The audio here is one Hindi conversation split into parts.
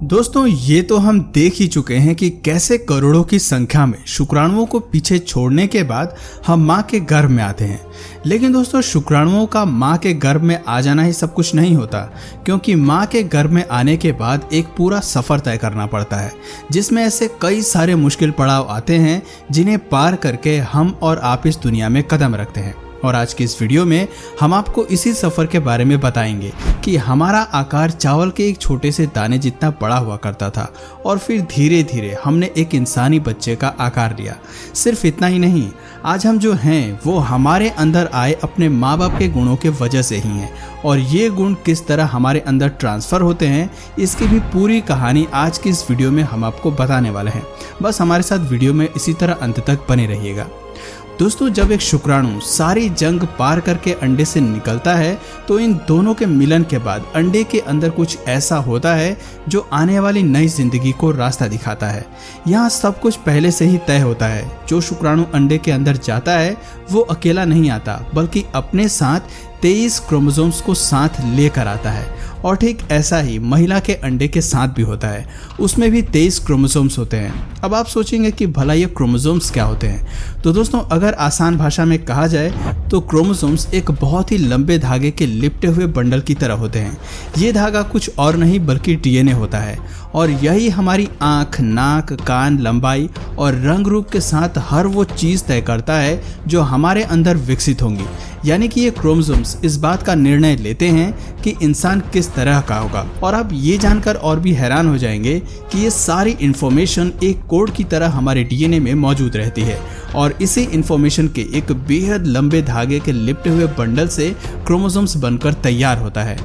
दोस्तों ये तो हम देख ही चुके हैं कि कैसे करोड़ों की संख्या में शुक्राणुओं को पीछे छोड़ने के बाद हम माँ के गर्भ में आते हैं। लेकिन दोस्तों शुक्राणुओं का माँ के गर्भ में आ जाना ही सब कुछ नहीं होता, क्योंकि माँ के गर्भ में आने के बाद एक पूरा सफ़र तय करना पड़ता है, जिसमें ऐसे कई सारे मुश्किल पड़ाव आते हैं जिन्हें पार करके हम और आप इस दुनिया में कदम रखते हैं। और आज की इस वीडियो में हम आपको इसी सफ़र के बारे में बताएंगे कि हमारा आकार चावल के एक छोटे से दाने जितना बड़ा हुआ करता था और फिर धीरे धीरे हमने एक इंसानी बच्चे का आकार लिया। सिर्फ इतना ही नहीं, आज हम जो हैं वो हमारे अंदर आए अपने माँ बाप के गुणों के वजह से ही हैं, और ये गुण किस तरह हमारे अंदर ट्रांसफ़र होते हैं इसकी भी पूरी कहानी आज की इस वीडियो में हम आपको बताने वाले हैं। बस हमारे साथ वीडियो में इसी तरह अंत तक बने रहिएगा। दोस्तों जब एक शुक्राणु सारी जंग पार करके अंडे से निकलता है तो इन दोनों के मिलन के बाद अंडे के अंदर कुछ ऐसा होता है जो आने वाली नई जिंदगी को रास्ता दिखाता है। यहाँ सब कुछ पहले से ही तय होता है। जो शुक्राणु अंडे के अंदर जाता है वो अकेला नहीं आता, बल्कि अपने साथ 23 क्रोमोसोम्स को साथ लेकर आता है। और ठीक ऐसा ही महिला के अंडे के साथ भी होता है, उसमें भी 23 क्रोमोसोम्स होते हैं। अब आप सोचेंगे कि भला ये क्रोमोसोम्स क्या होते हैं, तो दोस्तों अगर आसान भाषा में कहा जाए तो क्रोमोसोम्स एक बहुत ही लंबे धागे के लिपटे हुए बंडल की तरह होते हैं। ये धागा कुछ और नहीं बल्कि डीएनए होता है, और यही हमारी आँख, नाक, कान, लंबाई और रंग रूप के साथ हर वो चीज़ तय करता है जो हमारे अंदर विकसित होंगी। यानी कि ये क्रोमोसोम्स इस बात का निर्णय लेते हैं कि इंसान किस तरह का होगा। और आप ये जानकर और भी हैरान हो जाएंगे कि ये सारी इन्फॉर्मेशन एक कोड की तरह हमारे डीएनए में मौजूद रहती है, और इसी इन्फॉर्मेशन के एक बेहद लंबे धागे के लिपटे हुए बंडल से क्रोमोसोम्स बनकर तैयार होता है।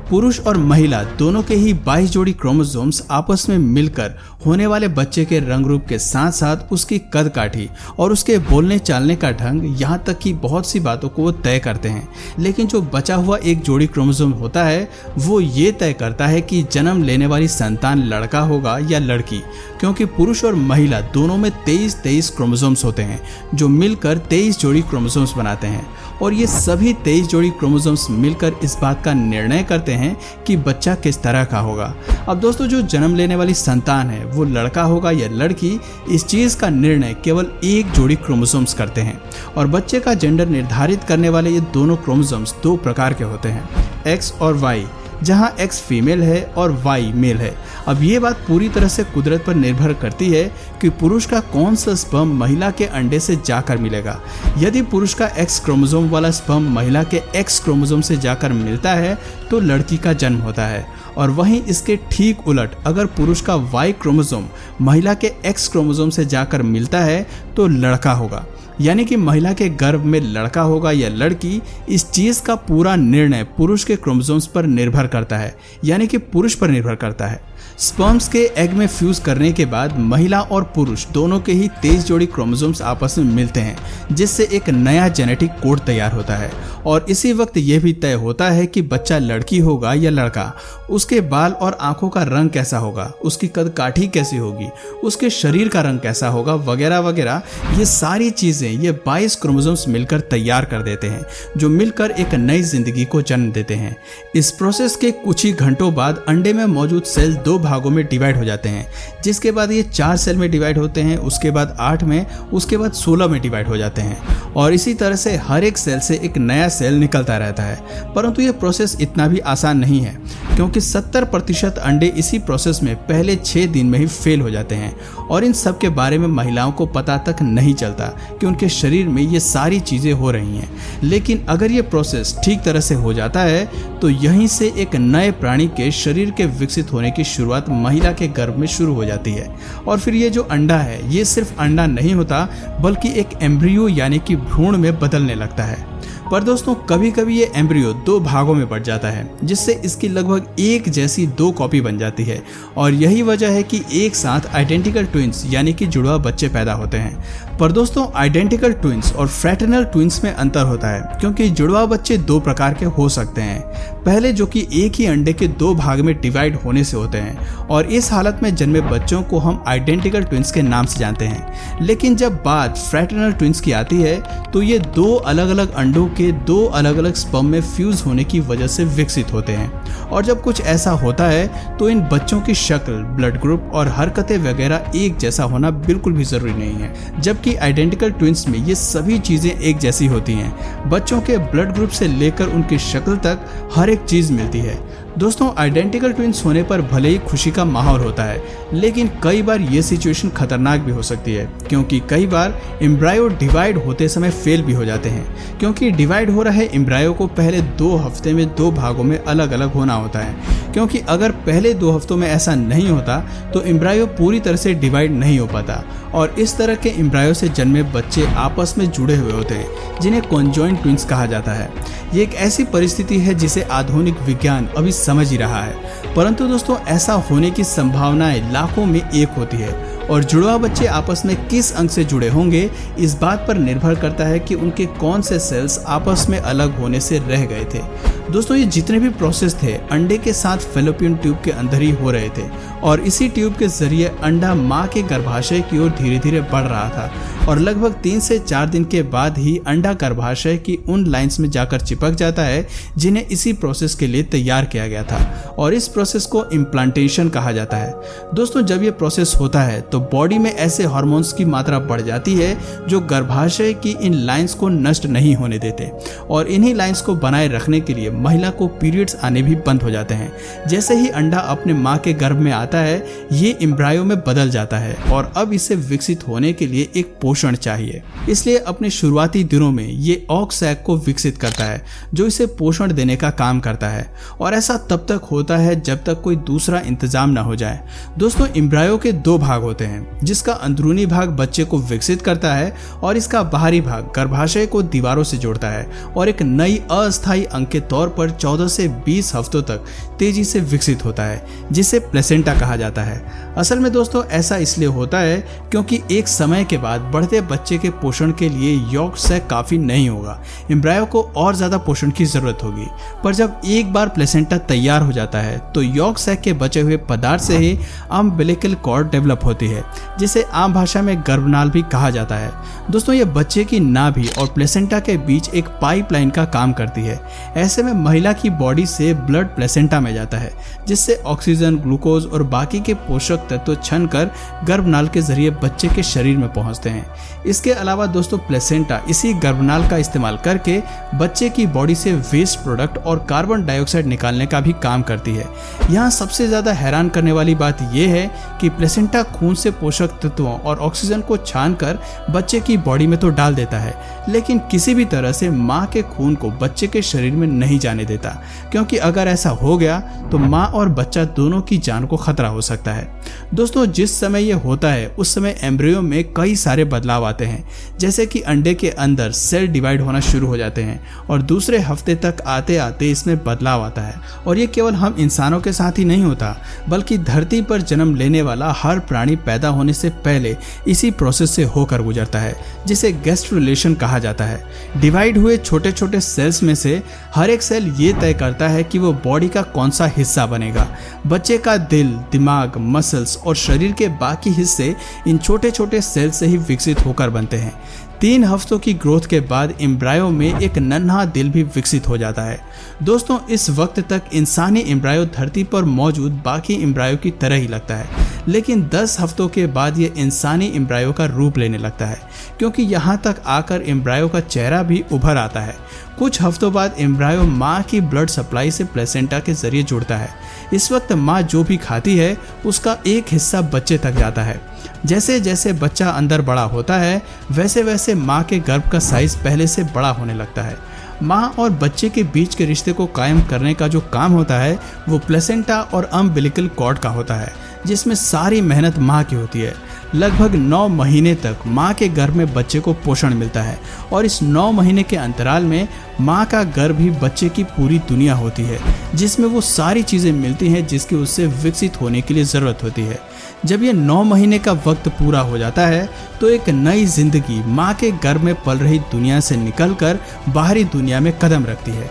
पुरुष और महिला दोनों के ही 22 जोड़ी क्रोमोसोम्स आपस में मिलकर होने वाले बच्चे के रंग रूप के साथ साथ उसकी कद काठी और उसके बोलने चालने का ढंग, यहाँ तक कि बहुत सी बातों को वो तय करते हैं। लेकिन जो बचा हुआ एक जोड़ी क्रोमोसोम होता है वो ये तय करता है कि जन्म लेने वाली संतान लड़का होगा या लड़की, क्योंकि पुरुष और महिला दोनों में 23 क्रोमोसोम्स होते हैं जो मिलकर 23 जोड़ी क्रोमोसोम्स बनाते हैं। और ये सभी 23 जोड़ी क्रोमोसोम्स मिलकर इस बात का निर्णय करते हैं कि बच्चा किस तरह का होगा। अब दोस्तों जो जन्म लेने वाली संतान है वो लड़का होगा या लड़की, इस चीज़ का निर्णय केवल एक जोड़ी क्रोमोसोम्स करते हैं। और बच्चे का जेंडर निर्धारित करने वाले ये दोनों क्रोमोसोम्स दो प्रकार के होते हैं, एक्स और वाई, जहां एक्स फीमेल है और वाई मेल है। अब ये बात पूरी तरह से कुदरत पर निर्भर करती है कि पुरुष का कौन सा स्पर्म महिला के अंडे से जाकर मिलेगा। यदि पुरुष का एक्स क्रोमोसोम वाला स्पर्म महिला के एक्स क्रोमोसोम से जाकर मिलता है तो लड़की का जन्म होता है, और वहीं इसके ठीक उलट अगर पुरुष का वाई क्रोमोसोम महिला के एक्स क्रोमोसोम से जाकर मिलता है तो लड़का होगा। यानी कि महिला के गर्भ में लड़का होगा या लड़की, इस चीज़ का पूरा निर्णय पुरुष के क्रोमोसोम्स पर निर्भर करता है, यानी कि पुरुष पर निर्भर करता है। स्पर्म्स के एग में फ्यूज करने के बाद महिला और पुरुष दोनों के ही 23 जोड़ी क्रोमोसोम्स आपस में मिलते हैं, जिससे एक नया जेनेटिक कोड तैयार होता है। और इसी वक्त यह भी तय होता है कि बच्चा लड़की होगा या लड़का, उसके बाल और आंखों का रंग कैसा होगा, उसकी कद काठी कैसी होगी, उसके शरीर का रंग कैसा होगा, वगैरह वगैरह। ये सारी चीज़ें ये 22 क्रोमोसोम्स मिलकर तैयार कर देते हैं, जो मिलकर एक नई जिंदगी को जन्म देते हैं। इस प्रोसेस के कुछ ही घंटों बाद अंडे में मौजूद सेल 2 भागों में डिवाइड हो जाते हैं, जिसके बाद ये 4 सेल में डिवाइड होते हैं, उसके बाद 8 में, उसके बाद 16 में डिवाइड हो जाते हैं। और इसी तरह से हर एक सेल से एक नया सेल निकलता रहता है। परंतु ये प्रोसेस इतना भी आसान नहीं है, क्योंकि 70% अंडे इसी प्रोसेस में पहले 6 दिन में ही फेल हो जाते हैं, और इन सब के बारे में महिलाओं को पता तक नहीं चलता कि उनके शरीर में ये सारी चीज़ें हो रही हैं। लेकिन अगर ये प्रोसेस ठीक तरह से हो जाता है तो यहीं से एक नए प्राणी के शरीर के विकसित होने की शुरुआत महिला के गर्भ में शुरू हो जाती है। और फिर ये जो अंडा है ये सिर्फ अंडा नहीं होता, बल्कि एक एम्ब्रियो यानी कि भ्रूण में बदलने लगता है। पर दोस्तों कभी कभी ये एम्ब्रियो 2 भागों में बढ़ जाता है, जिससे इसकी लगभग एक जैसी 2 कॉपी बन जाती है। और यही वजह है कि एक साथ आइडेंटिकल ट्विंस यानी कि जुड़वा बच्चे पैदा होते हैं। पर दोस्तों आइडेंटिकल ट्विंस और फ्रैटर्नल ट्विंस में अंतर होता है, क्योंकि जुड़वा बच्चे 2 प्रकार के हो सकते हैं। पहले जो कि एक ही अंडे के 2 भाग में डिवाइड होने से होते हैं, और इस हालत में जन्मे बच्चों को हम आइडेंटिकल ट्विंस के नाम से जानते हैं। लेकिन जब बात फ्रैटर्नल ट्विंस की आती है तो ये 2 अलग अलग अंडों के 2 अलग अलग स्पर्म में फ्यूज होने की वजह से विकसित होते हैं, और जब कुछ ऐसा होता है तो इन बच्चों की शक्ल, ब्लड ग्रुप और हरकतें वगैरह एक जैसा होना बिल्कुल भी जरूरी नहीं है, जबकि आइडेंटिकल ट्विंस में ये सभी चीजें एक जैसी होती हैं। बच्चों के ब्लड ग्रुप से लेकर उनकी शक्ल तक हर एक चीज मिलती है। दोस्तों, आइडेंटिकल ट्विंस होने पर भले ही खुशी का माहौल होता है, लेकिन कई बार ये सिचुएशन खतरनाक भी हो सकती है, क्योंकि कई बार एम्ब्रायो डिवाइड होते समय फेल भी हो जाते हैं, क्योंकि डिवाइड हो रहे एम्ब्रायो को पहले 2 हफ्ते में 2 भागों में अलग अलग होना होता है। क्योंकि अगर पहले 2 हफ्तों में ऐसा नहीं होता तो एम्ब्रायो पूरी तरह से डिवाइड नहीं हो पाता, और इस तरह के एम्ब्रायो से जन्मे बच्चे आपस में जुड़े हुए होते हैं, जिन्हें कॉन्जॉइंट ट्विंस कहा जाता है। ये एक ऐसी परिस्थिति है जिसे आधुनिक विज्ञान अभी समझ ही रहा है, परंतु दोस्तों ऐसा होने की संभावनाएं लाखों में एक होती है, और जुड़वा बच्चे आपस में किस अंग से जुड़े होंगे इस बात पर निर्भर करता है कि उनके कौन से सेल्स आपस में अलग होने से रह गए थे। दोस्तों, ये जितने भी प्रोसेस थे अंडे के साथ फैलोपियन ट्यूब के अंदर ही हो रहे थे, और इसी ट्यूब के जरिए अंडा मां के गर्भाशय की ओर धीरे धीरे बढ़ रहा था, और लगभग 3 से 4 दिन के बाद ही अंडा गर्भाशय की उन लाइंस में जाकर चिपक जाता है जिन्हें इसी प्रोसेस के लिए तैयार किया गया था, और इस प्रोसेस को इम्प्लांटेशन कहा जाता है। दोस्तों, जब ये प्रोसेस होता है तो बॉडी में ऐसे हार्मोन्स की मात्रा बढ़ जाती है जो गर्भाशय की इन लाइंस को नष्ट नहीं होने देते, और इन्हीं लाइंस को बनाए रखने के लिए महिला को पीरियड्स आने भी बंद हो जाते हैं। जैसे ही अंडा अपने मां के गर्भ में आता है ये एम्ब्रायो में बदल जाता है, और अब इसे विकसित होने के लिए एक पोषण चाहिए, इसलिए अपने शुरुआती दिनों में ये ऑग सैक को विकसित करता है जो इसे पोषण देने का काम करता है, और ऐसा तब तक होता है जब तक कोई दूसरा इंतजाम ना हो जाए। दोस्तों, एम्ब्रायो के 2 भाग होते हैं, जिसका अंदरूनी भाग बच्चे को विकसित करता है और इसका बाहरी भाग गर्भाशय को दीवारों से जोड़ता है, और एक नई अस्थायी अंग के तौर पर 14 से 20 हफ्तों तक तेजी से विकसित होता है, जिसे प्लेसेंटा कहा जाता है। असल में दोस्तों ऐसा इसलिए होता है क्योंकि एक समय के बाद बढ़ते बच्चे के पोषण के लिए यॉक सैक काफी नहीं होगा, एम्ब्रायो को और ज्यादा पोषण की जरूरत होगी। पर जब एक बार प्लेसेंटा तैयार हो जाता है तो यॉक सैक के बचे हुए पदार्थ से ही अम्बिलिकल कॉर्ड डेवलप होती है, जिसे आम भाषा में गर्भनाल भी कहा जाता है। दोस्तों, ये बच्चे की नाभि और प्लेसेंटा के बीच एक पाइपलाइन का काम करती है। ऐसे में महिला की बॉडी से ब्लड प्लेसेंटा में जाता है, जिससे ऑक्सीजन, ग्लूकोज और बाकी के पोषक तत्व छनकर गर्भनाल के जरिए बच्चे के शरीर में पहुंचते हैं। इसके अलावा दोस्तों प्लेसेंटा इसी गर्भनाल का इस्तेमाल करके बच्चे की बॉडी से वेस्ट प्रोडक्ट और कार्बन डाइऑक्साइड निकालने का भी काम करती है। यहाँ सबसे ज्यादा हैरान करने वाली बात यह है कि प्लेसेंटा खून से पोषक तत्वों और ऑक्सीजन को छानकर बच्चे की बॉडी में तो डाल देता है, लेकिन किसी भी तरह से माँ के खून को बच्चे के शरीर में नहीं जाने देता, क्योंकि अगर ऐसा हो गया तो माँ और बच्चा दोनों की जान को खतरा हो सकता है। दोस्तों, जिस समय यह होता है उस समय एम्ब्रियो में कई सारे बदलाव आते हैं, जैसे कि अंडे के अंदर सेल डिवाइड होना शुरू हो जाते हैं, और दूसरे हफ्ते तक आते आते इसमें बदलाव आता है। और ये केवल हम इंसानों के साथ ही नहीं होता, बल्कि धरती पर जन्म लेने वाला हर प्राणी पैदा होने से पहले इसी प्रोसेस से होकर गुजरता है, जिसे गैस्ट्रुलेशन कहा जाता है। डिवाइड हुए छोटे छोटे सेल्स में से हर एक सेल ये तय करता है कि वो बॉडी का कौन सा हिस्सा बनेगा। बच्चे का दिल, दिमाग, मसल्स और शरीर के बाकी हिस्से इन छोटे छोटे सेल से ही विकसित होकर बनते हैं। 3 हफ्तों की ग्रोथ के बाद एम्ब्रायो में एक नन्हा दिल भी विकसित हो जाता है। दोस्तों, इस वक्त तक इंसानी एम्ब्रायो धरती पर मौजूद बाकी एम्ब्रायो की तरह ही लगता है, लेकिन 10 हफ्तों के बाद ये इंसानी एम्ब्रायो का रूप लेने लगता है, क्योंकि यहाँ तक आकर एम्ब्रायो का चेहरा भी उभर आता है। कुछ हफ्तों बाद एम्ब्रायो माँ की ब्लड सप्लाई से प्लेसेंटा के जरिए जुड़ता है। इस वक्त माँ जो भी खाती है उसका एक हिस्सा बच्चे तक जाता है। जैसे जैसे बच्चा अंदर बड़ा होता है वैसे वैसे माँ के गर्भ का साइज पहले से बड़ा होने लगता है। माँ और बच्चे के बीच के रिश्ते को कायम करने का जो काम होता है वो प्लेसेंटा और अम्बिलिकल कॉर्ड का होता है, जिसमें सारी मेहनत माँ की होती है। लगभग 9 महीने तक माँ के गर्भ में बच्चे को पोषण मिलता है, और इस 9 महीने के अंतराल में माँ का गर्भ ही बच्चे की पूरी दुनिया होती है, जिसमें वो सारी चीज़ें मिलती हैं जिसकी उससे विकसित होने के लिए ज़रूरत होती है। जब ये 9 महीने का वक्त पूरा हो जाता है तो एक नई जिंदगी माँ के गर्भ में पल रही दुनिया से निकलकर बाहरी दुनिया में कदम रखती है।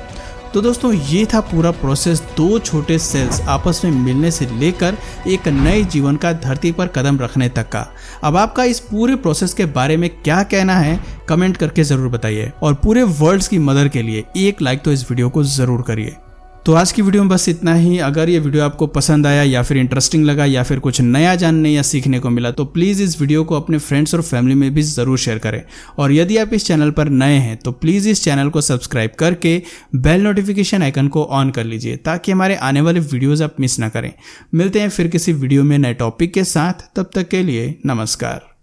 तो दोस्तों ये था पूरा प्रोसेस, दो छोटे सेल्स आपस में मिलने से लेकर एक नए जीवन का धरती पर कदम रखने तक का। अब आपका इस पूरे प्रोसेस के बारे में क्या कहना है कमेंट करके ज़रूर बताइए, और पूरे वर्ल्ड की मदर के लिए एक लाइक तो इस वीडियो को ज़रूर करिए। तो आज की वीडियो में बस इतना ही। अगर ये वीडियो आपको पसंद आया या फिर इंटरेस्टिंग लगा या फिर कुछ नया जानने या सीखने को मिला तो प्लीज़ इस वीडियो को अपने फ्रेंड्स और फैमिली में भी ज़रूर शेयर करें। और यदि आप इस चैनल पर नए हैं तो प्लीज़ इस चैनल को सब्सक्राइब करके बेल नोटिफिकेशन आइकन को ऑन कर लीजिए ताकि हमारे आने वाले वीडियोज़ आप मिस ना करें। मिलते हैं फिर किसी वीडियो में नए टॉपिक के साथ, तब तक के लिए नमस्कार।